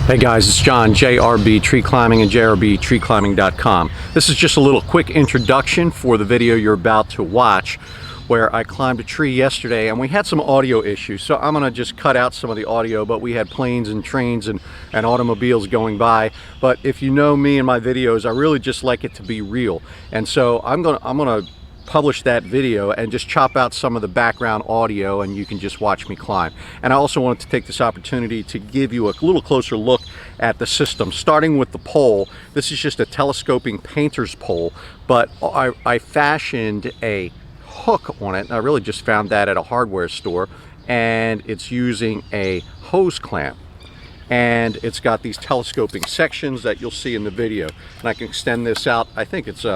Hey guys, it's John, JRB Tree Climbing and jrbtreeclimbing.com. This is just a little quick introduction for the video you're about to watch, where I climbed a tree yesterday and we had some audio issues. So I'm gonna just cut out some of the audio, but we had planes and trains and automobiles going by. But if you know me and my videos, I really just like it to be real. And so I'm gonna publish that video and just chop out some of the background audio, and you can just watch me climb. And I also wanted to take this opportunity to give you a little closer look at the system, starting with the pole. This is just a telescoping painter's pole, but I fashioned a hook on it. I really just found that at a hardware store, and it's using a hose clamp. And it's got these telescoping sections that you'll see in the video. And I can extend this out. I think it's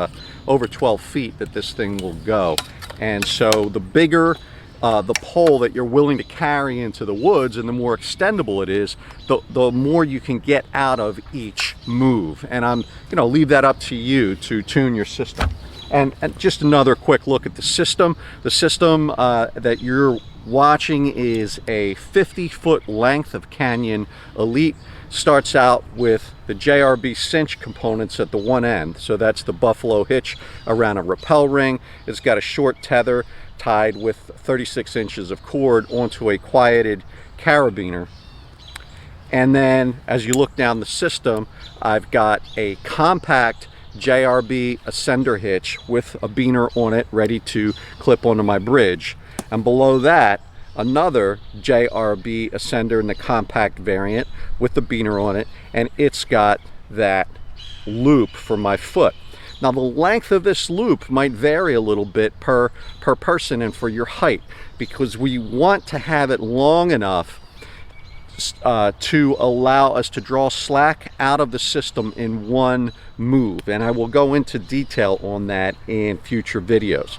over 12 feet that this thing will go. And so the bigger the pole that you're willing to carry into the woods, and the more extendable it is, the more you can get out of each move. And I'm leave that up to you to tune your system. And just another quick look at the system. The system that you're watching is a 50-foot length of Canyon Elite. Starts out with the JRB Cinch components at the one end. So that's the buffalo hitch around a rappel ring. It's got a short tether tied with 36 inches of cord onto a quieted carabiner. And then as you look down the system, I've got a compact JRB ascender hitch with a beaner on it ready to clip onto my bridge. And below that, another JRB ascender in the compact variant with the beaner on it, and it's got that loop for my foot. Now the length of this loop might vary a little bit per person and for your height, because we want to have it long enough to allow us to draw slack out of the system in one move. And I will go into detail on that in future videos.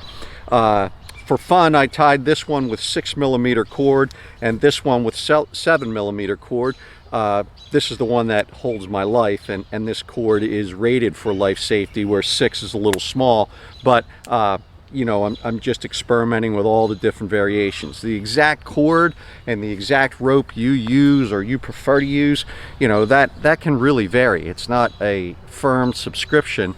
For fun, I tied this one with 6mm cord and this one with 7mm cord. This is the one that holds my life, and this cord is rated for life safety, where 6 is a little small, but I'm just experimenting with all the different variations. The exact cord and the exact rope you use or you prefer to use, that can really vary. It's not a firm subscription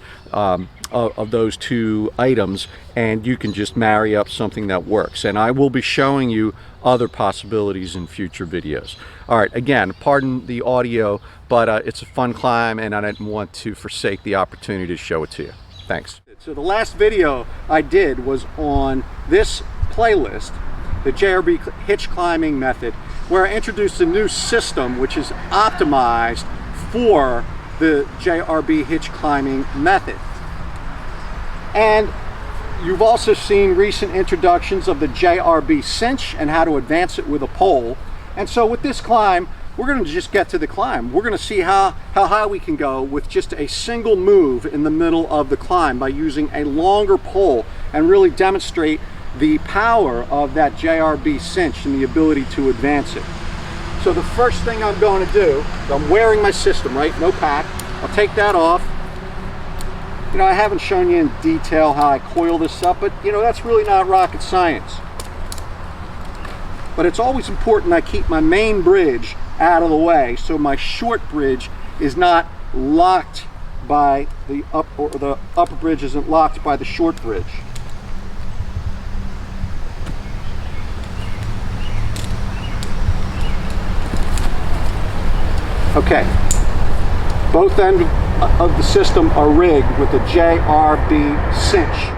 of those two items, and you can just marry up something that works. And I will be showing you other possibilities in future videos. All right, again, pardon the audio, but it's a fun climb, and I didn't want to forsake the opportunity to show it to you. Thanks. So the last video I did was on this playlist, the JRB Hitch Climbing Method, where I introduced a new system which is optimized for the JRB Hitch Climbing Method. And you've also seen recent introductions of the JRB Cinch and how to advance it with a pole. And so with this climb, we're going to just get to the climb. We're going to see how high we can go with just a single move in the middle of the climb by using a longer pole, and really demonstrate the power of that JRB Cinch and the ability to advance it. So the first thing I'm going to do, I'm wearing my system, right? No pack. I'll take that off. I haven't shown you in detail how I coil this up, but that's really not rocket science. But it's always important I keep my main bridge out of the way, so my short bridge is not locked by the upper bridge isn't locked by the short bridge. Okay, both ends of the system are rigged with the JRB Cinch.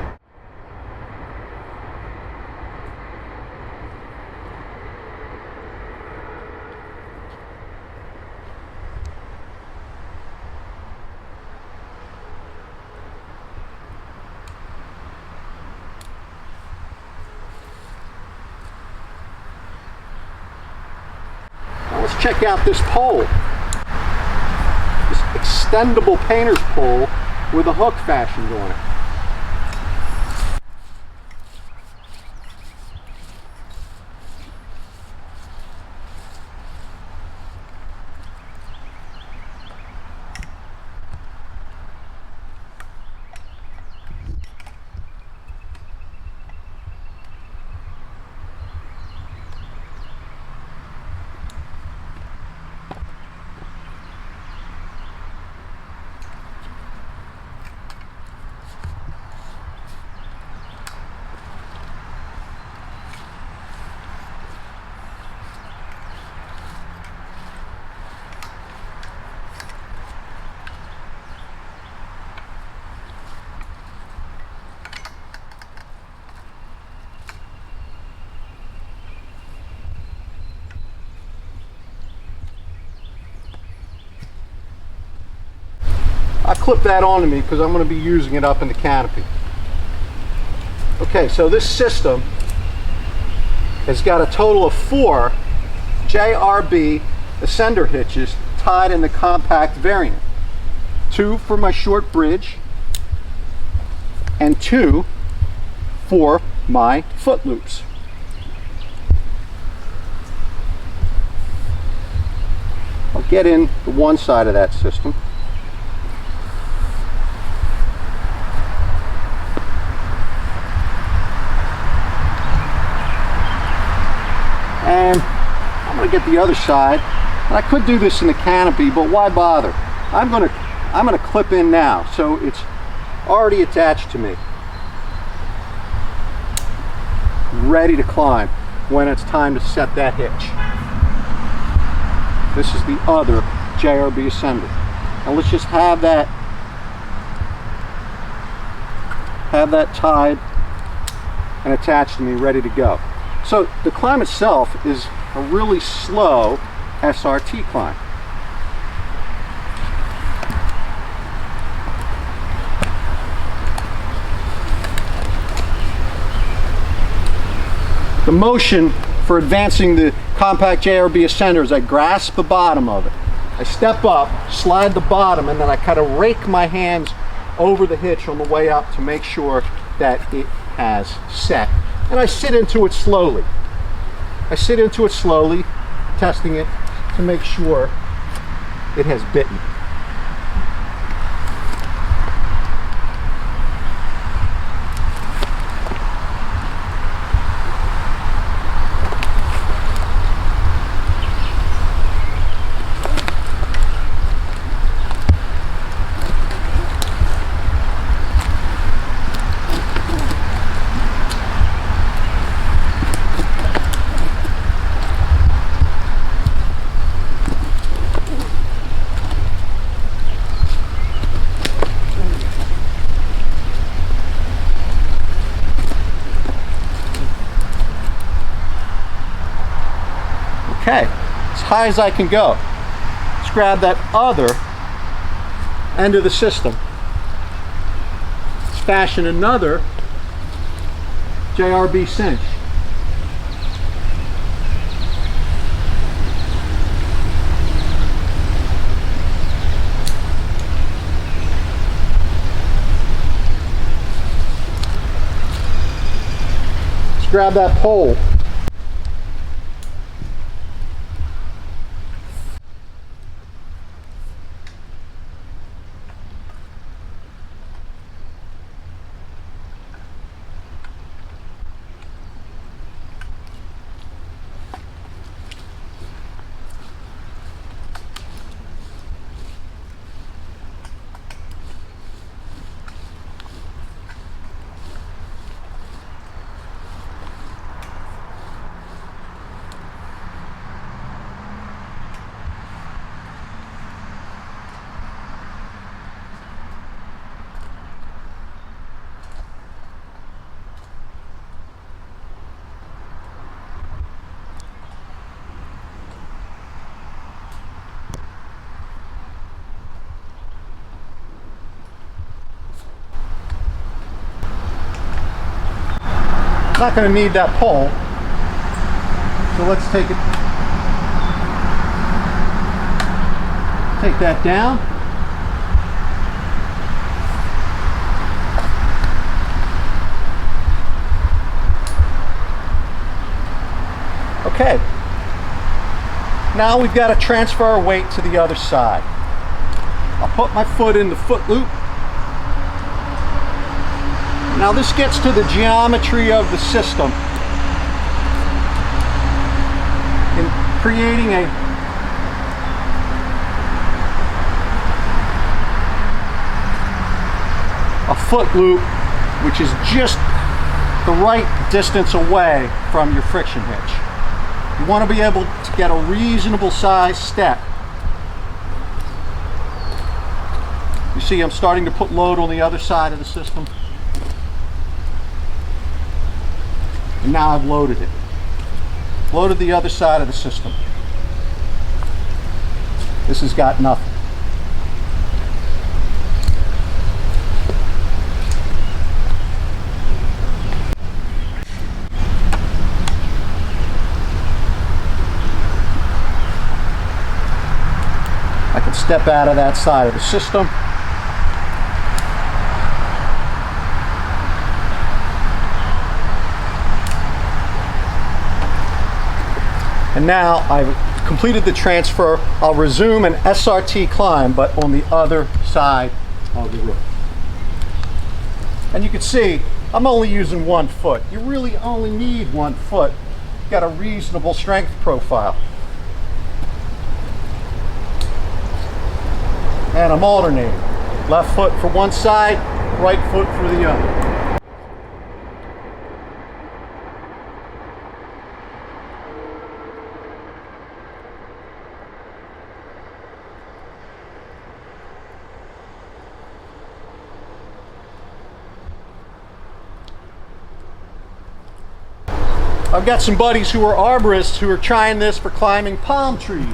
Now let's check out this pole. Extendable painter's pole with a hook fashioned on it. clip that onto me because I'm going to be using it up in the canopy. Okay, so this system has got a total of 4 JRB ascender hitches tied in the compact variant. 2 for my short bridge and 2 for my foot loops. I'll get in the one side of that system. And I'm going to get the other side. And I could do this in the canopy, but why bother? I'm going to clip in now, so it's already attached to me, ready to climb when it's time to set that hitch. This is the other JRB ascender. Now let's just have that tied and attached to me, ready to go. So the climb itself is a really slow SRT climb. The motion for advancing the compact JRB ascender is I grasp the bottom of it. I step up, slide the bottom, and then I kind of rake my hands over the hitch on the way up to make sure that it has set. And I sit into it slowly. I sit into it slowly, testing it to make sure it has bitten. Okay, as high as I can go. Let's grab that other end of the system. Let's fashion another JRB Cinch. Let's grab that pole. Not going to need that pole, so let's take that down. Okay, now we've got to transfer our weight to the other side. I'll put my foot in the foot loop. Now this gets to the geometry of the system in creating a foot loop which is just the right distance away from your friction hitch. You want to be able to get a reasonable size step. You see I'm starting to put load on the other side of the system. And now I've loaded it. Loaded the other side of the system. This has got nothing. step out of that side of the system. And now I've completed the transfer. I'll resume an SRT climb, but on the other side of the roof. And you can see I'm only using 1 foot. You really only need 1 foot. You've got a reasonable strength profile. And I'm alternating. Left foot for one side, right foot for the other. I've got some buddies who are arborists who are trying this for climbing palm trees.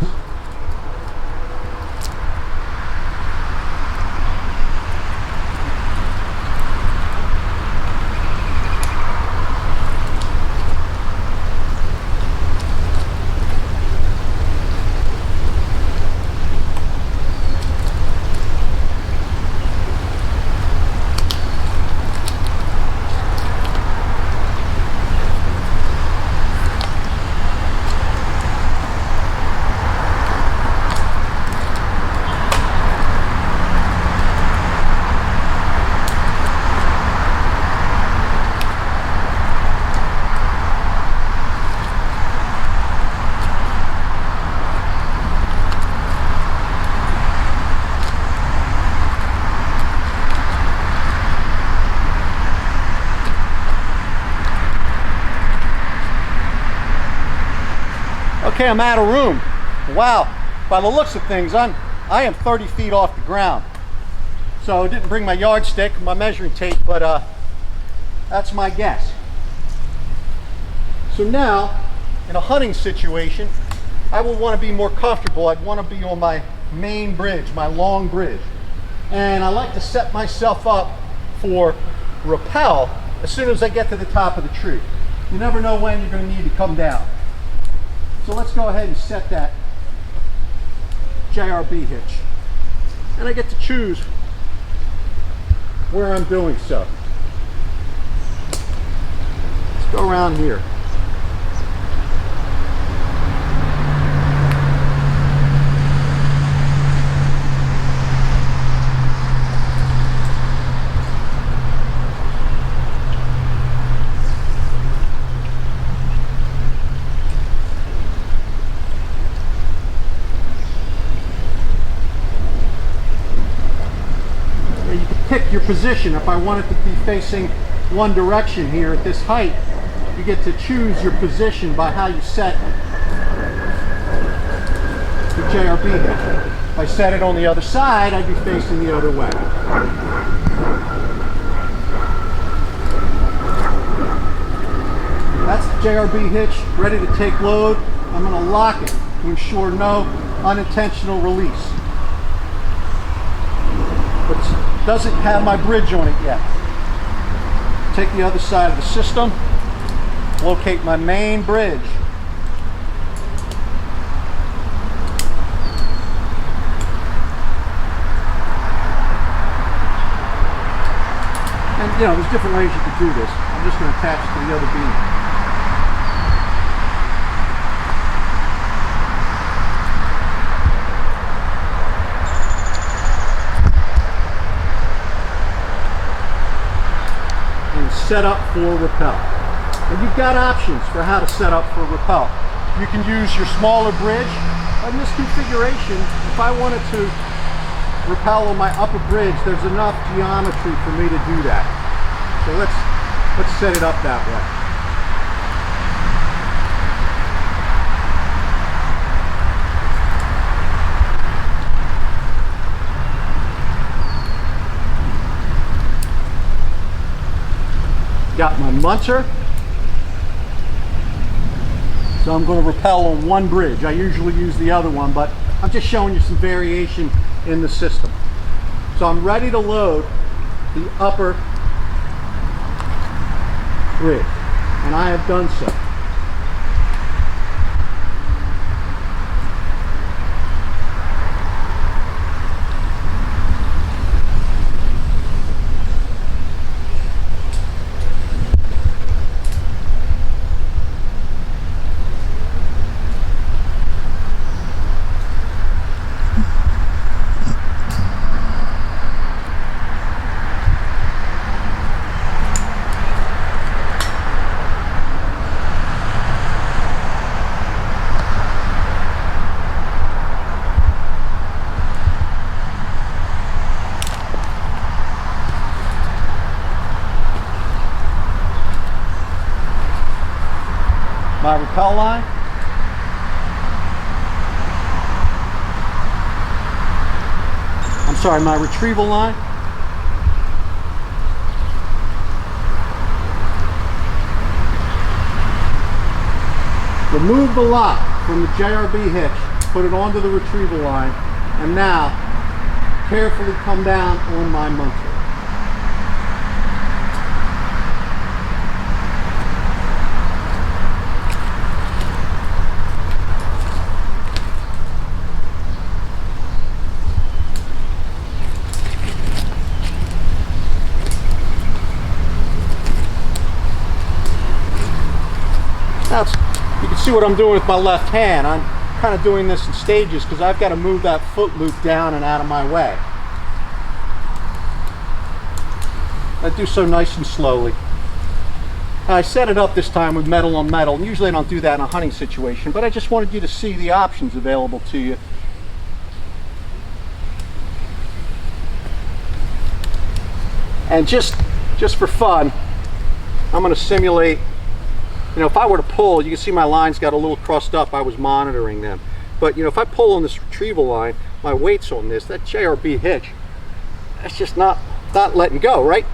Okay, I'm out of room. Wow, by the looks of things, I am 30 feet off the ground. So I didn't bring my yardstick, my measuring tape, but that's my guess. So now, in a hunting situation, I will want to be more comfortable. I'd want to be on my main bridge, my long bridge. And I like to set myself up for rappel as soon as I get to the top of the tree. You never know when you're going to need to come down. So let's go ahead and set that JRB hitch. And I get to choose where I'm doing so. Let's go around here. Pick your position. If I want it to be facing one direction here at this height, you get to choose your position by how you set the JRB hitch. If I set it on the other side, I'd be facing the other way. That's the JRB hitch ready to take load. I'm going to lock it to ensure no unintentional release. But it doesn't have my bridge on it yet. Take the other side of the system, locate my main bridge. And you know, there's different ways you can do this. I'm just going to attach it to the other beam. Set up for rappel. And you've got options for how to set up for rappel. You can use your smaller bridge. In this configuration, if I wanted to rappel on my upper bridge, there's enough geometry for me to do that. So let's set it up that way. Got my munter. So I'm going to rappel on one bridge. I usually use the other one, but I'm just showing you some variation in the system. So I'm ready to load the upper bridge, and I have done so. my rappel line. I'm sorry, my retrieval line. Remove the lock from the JRB hitch, put it onto the retrieval line, and now carefully come down on my muncher. Now you can see what I'm doing with my left hand. I'm kind of doing this in stages because I've got to move that foot loop down and out of my way. I do so nice and slowly. I set it up this time with metal on metal, and usually I don't do that in a hunting situation, but I just wanted you to see the options available to you. And just for fun, I'm going to simulate. You know, if I were to pull, you can see my lines got a little crossed up. I was monitoring them. But, you know, if I pull on this retrieval line, my weight's on this, that JRB hitch, that's just not letting go, right?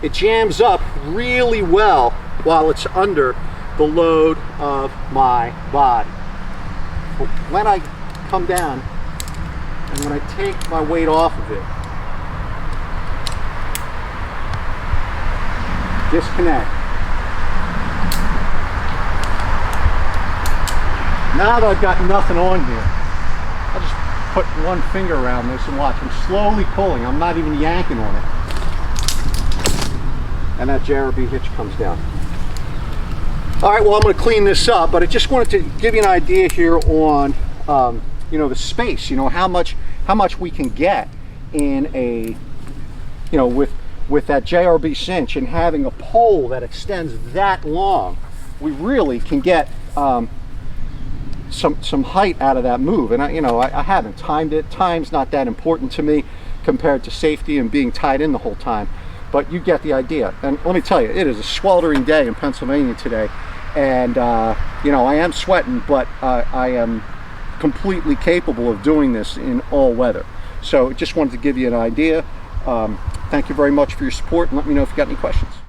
It jams up really well while it's under the load of my body. But when I come down and when I take my weight off of it, disconnect. Now that I've got nothing on here, I'll just put one finger around this and watch. I'm slowly pulling. I'm not even yanking on it. And that JRB hitch comes down. All right, well, I'm going to clean this up, but I just wanted to give you an idea here on, you know, the space. You know, how much we can get in a, you know, with that JRB cinch, and having a pole that extends that long, we really can get some height out of that move. And I haven't timed it. Time's not that important to me compared to safety and being tied in the whole time, but you get the idea. And let me tell you, it is a sweltering day in Pennsylvania today, and you know, I am sweating, but I am completely capable of doing this in all weather. So just wanted to give you an idea. Thank you very much for your support, and let me know if you got any questions.